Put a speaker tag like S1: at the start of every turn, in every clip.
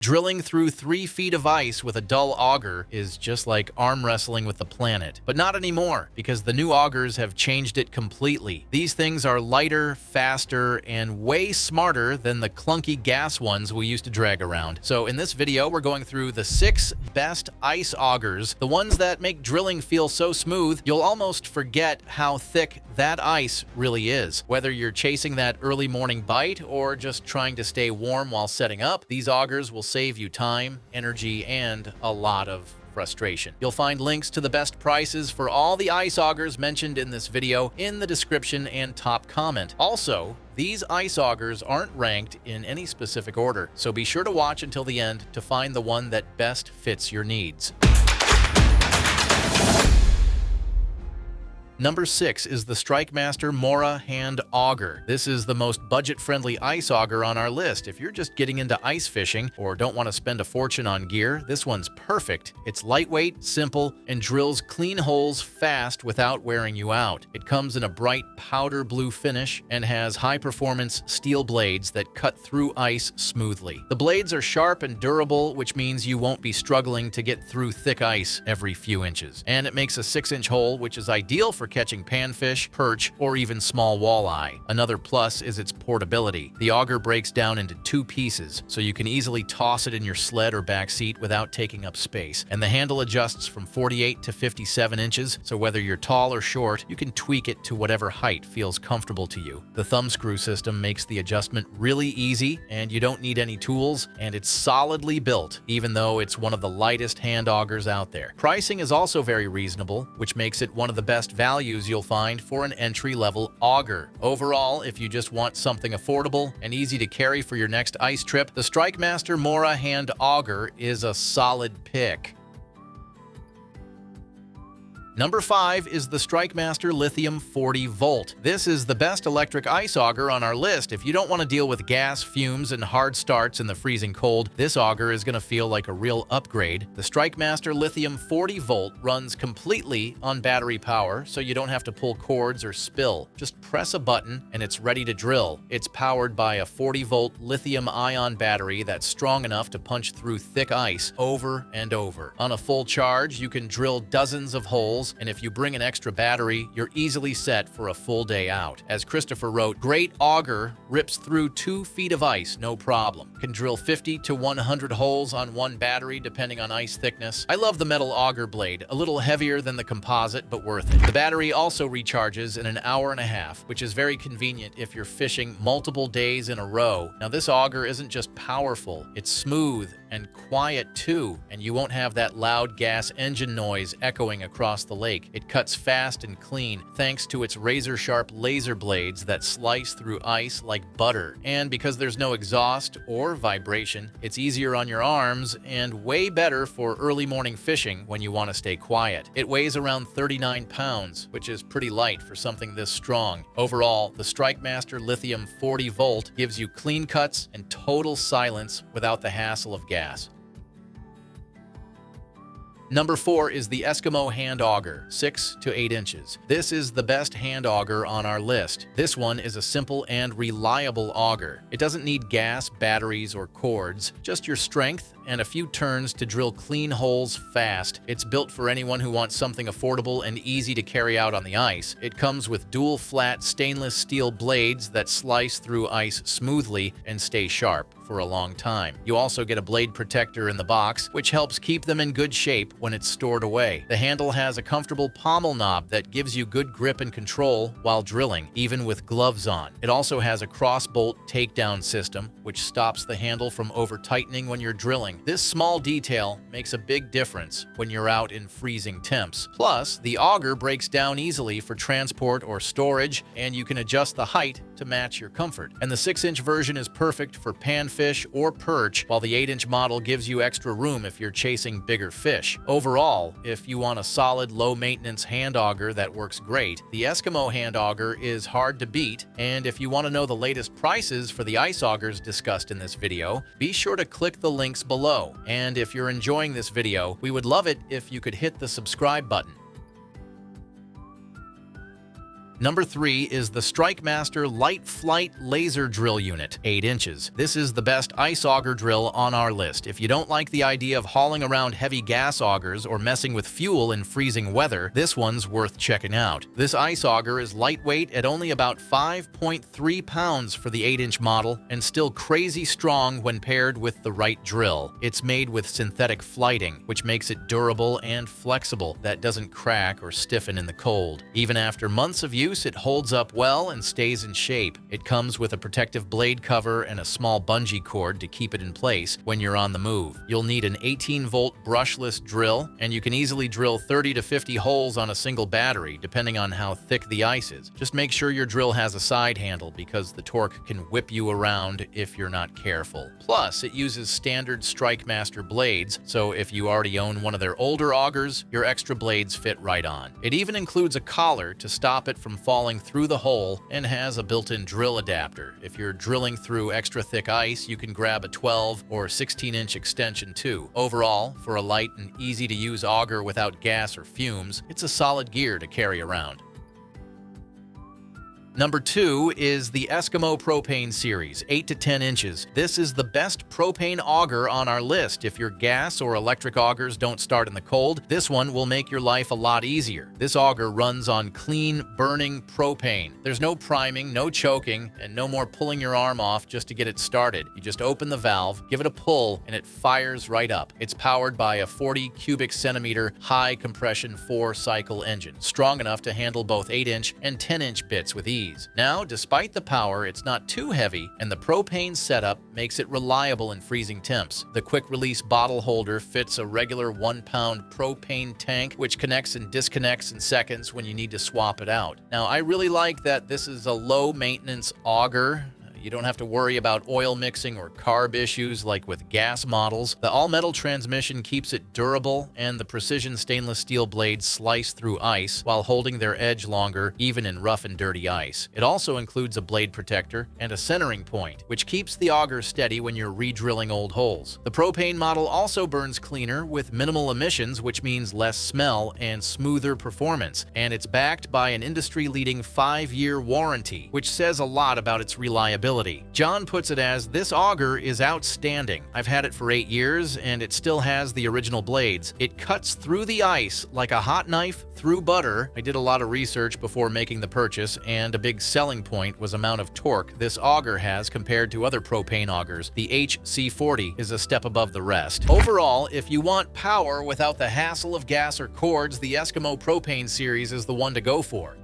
S1: Drilling through 3 feet of ice with a dull auger is just like arm wrestling with the planet. But not anymore, because the new augers have changed it completely. These things are lighter, faster, and way smarter than the clunky gas ones we used to drag around. So in this video, we're going through the 6 best ice augers, the ones that make drilling feel so smooth, you'll almost forget how thick that ice really is. Whether you're chasing that early morning bite or just trying to stay warm while setting up, these augers will save you time, energy, and a lot of frustration. You'll find links to the best prices for all the ice augers mentioned in this video in the description and top comment. Also, these ice augers aren't ranked in any specific order, so be sure to watch until the end to find the one that best fits your needs. Number 6 is the StrikeMaster Mora Hand Auger. This is the most budget-friendly ice auger on our list. If you're just getting into ice fishing or don't want to spend a fortune on gear, this one's perfect. It's lightweight, simple, and drills clean holes fast without wearing you out. It comes in a bright powder blue finish and has high-performance steel blades that cut through ice smoothly. The blades are sharp and durable, which means you won't be struggling to get through thick ice every few inches. And it makes a 6-inch hole, which is ideal for catching panfish, perch, or even small walleye. Another plus is its portability. The auger breaks down into 2 pieces, so you can easily toss it in your sled or back seat without taking up space. And the handle adjusts from 48 to 57 inches, so whether you're tall or short, you can tweak it to whatever height feels comfortable to you. The thumb screw system makes the adjustment really easy, and you don't need any tools, and it's solidly built, even though it's one of the lightest hand augers out there. Pricing is also very reasonable, which makes it one of the best values you'll find for an entry-level auger. Overall, if you just want something affordable and easy to carry for your next ice trip, the StrikeMaster Mora Hand Auger is a solid pick. Number 5 is the StrikeMaster Lithium 40 Volt. This is the best electric ice auger on our list. If you don't want to deal with gas, fumes, and hard starts in the freezing cold, this auger is going to feel like a real upgrade. The StrikeMaster Lithium 40 Volt runs completely on battery power, so you don't have to pull cords or spill. Just press a button and it's ready to drill. It's powered by a 40-volt lithium-ion battery that's strong enough to punch through thick ice over and over. On a full charge, you can drill dozens of holes, and if you bring an extra battery, you're easily set for a full day out. As Christopher wrote, "Great auger rips through 2 feet of ice, no problem. Can drill 50 to 100 holes on one battery depending on ice thickness. I love the metal auger blade, a little heavier than the composite, but worth it." The battery also recharges in an hour and a half, which is very convenient if you're fishing multiple days in a row. Now, this auger isn't just powerful, it's smooth and quiet too, and you won't have that loud gas engine noise echoing across the lake. It cuts fast and clean thanks to its razor-sharp laser blades that slice through ice like butter. And because there's no exhaust or vibration, it's easier on your arms and way better for early morning fishing when you want to stay quiet. It weighs around 39 pounds, which is pretty light for something this strong. Overall, the StrikeMaster Lithium 40 Volt gives you clean cuts and total silence without the hassle of gas. Number 4 is the Eskimo Hand Auger, 6 to 8 inches. This is the best hand auger on our list. This one is a simple and reliable auger. It doesn't need gas, batteries, or cords, just your strength and a few turns to drill clean holes fast. It's built for anyone who wants something affordable and easy to carry out on the ice. It comes with dual flat stainless steel blades that slice through ice smoothly and stay sharp for a long time. You also get a blade protector in the box, which helps keep them in good shape when it's stored away. The handle has a comfortable pommel knob that gives you good grip and control while drilling, even with gloves on. It also has a cross-bolt takedown system, which stops the handle from over-tightening when you're drilling. This small detail makes a big difference when you're out in freezing temps. Plus, the auger breaks down easily for transport or storage, and you can adjust the height to match your comfort. And the 6-inch version is perfect for panfish or perch, while the 8-inch model gives you extra room if you're chasing bigger fish. Overall, if you want a solid, low-maintenance hand auger that works great, the Eskimo Hand Auger is hard to beat. And if you want to know the latest prices for the ice augers discussed in this video, be sure to click the links below. And if you're enjoying this video, we would love it if you could hit the subscribe button. Number 3 is the StrikeMaster Light Flight Laser Drill Unit, 8 inches. This is the best ice auger drill on our list. If you don't like the idea of hauling around heavy gas augers or messing with fuel in freezing weather, this one's worth checking out. This ice auger is lightweight at only about 5.3 pounds for the 8-inch model and still crazy strong when paired with the right drill. It's made with synthetic flighting, which makes it durable and flexible that doesn't crack or stiffen in the cold. Even after months of use, it holds up well and stays in shape. It comes with a protective blade cover and a small bungee cord to keep it in place when you're on the move. You'll need an 18-volt brushless drill, and you can easily drill 30 to 50 holes on a single battery, depending on how thick the ice is. Just make sure your drill has a side handle because the torque can whip you around if you're not careful. Plus, it uses standard StrikeMaster blades, so if you already own one of their older augers, your extra blades fit right on. It even includes a collar to stop it from falling through the hole and has a built-in drill adapter. If you're drilling through extra thick ice, you can grab a 12 or 16-inch extension too. Overall, for a light and easy-to-use auger without gas or fumes, it's a solid gear to carry around. Number 2 is the Eskimo Propane series, 8 to 10 inches. This is the best propane auger on our list. If your gas or electric augers don't start in the cold, this one will make your life a lot easier. This auger runs on clean, burning propane. There's no priming, no choking, and no more pulling your arm off just to get it started. You just open the valve, give it a pull, and it fires right up. It's powered by a 40 cubic centimeter high compression 4-cycle engine, strong enough to handle both 8-inch and 10-inch bits with ease. Now, despite the power, it's not too heavy, and the propane setup makes it reliable in freezing temps. The quick-release bottle holder fits a regular 1-pound propane tank, which connects and disconnects in seconds when you need to swap it out. Now, I really like that this is a low-maintenance auger. You don't have to worry about oil mixing or carb issues like with gas models. The all-metal transmission keeps it durable, and the precision stainless steel blades slice through ice while holding their edge longer, even in rough and dirty ice. It also includes a blade protector and a centering point, which keeps the auger steady when you're re-drilling old holes. The propane model also burns cleaner with minimal emissions, which means less smell and smoother performance. And it's backed by an industry-leading 5-year warranty, which says a lot about its reliability. John puts it as, "This auger is outstanding. I've had it for 8 years and it still has the original blades. It cuts through the ice like a hot knife through butter." I did a lot of research before making the purchase, and a big selling point was amount of torque this auger has compared to other propane augers. The HC40 is a step above the rest. Overall, if you want power without the hassle of gas or cords, the Eskimo Propane series is the one to go for.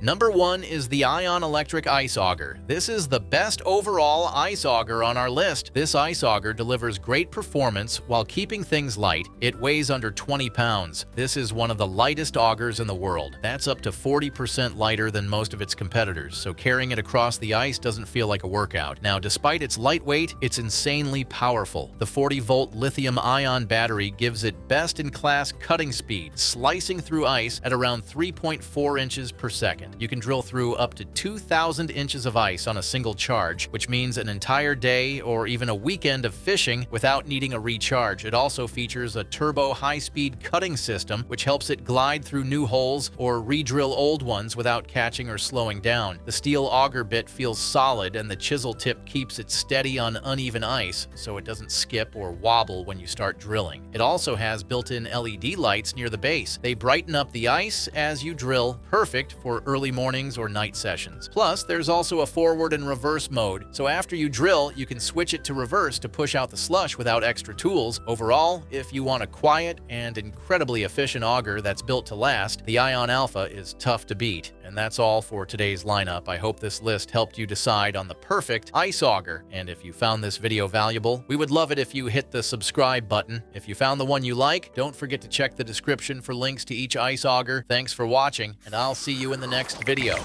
S1: Number 1 is the Ion Electric Ice Auger. This is the best overall ice auger on our list. This ice auger delivers great performance while keeping things light. It weighs under 20 pounds. This is one of the lightest augers in the world. That's up to 40% lighter than most of its competitors, so carrying it across the ice doesn't feel like a workout. Now, despite its lightweight, it's insanely powerful. The 40-volt lithium-ion battery gives it best-in-class cutting speed, slicing through ice at around 3.4 inches per second. You can drill through up to 2,000 inches of ice on a single charge, which means an entire day or even a weekend of fishing without needing a recharge. It also features a turbo high-speed cutting system, which helps it glide through new holes or re-drill old ones without catching or slowing down. The steel auger bit feels solid, and the chisel tip keeps it steady on uneven ice, so it doesn't skip or wobble when you start drilling. It also has built-in LED lights near the base. They brighten up the ice as you drill, perfect for early mornings or night sessions. Plus, there's also a forward and reverse mode, so after you drill, you can switch it to reverse to push out the slush without extra tools. Overall, if you want a quiet and incredibly efficient auger that's built to last, the Ion Alpha is tough to beat. And that's all for today's lineup. I hope this list helped you decide on the perfect ice auger. And if you found this video valuable, we would love it if you hit the subscribe button. If you found the one you like, don't forget to check the description for links to each ice auger. Thanks for watching, and I'll see you in the next video.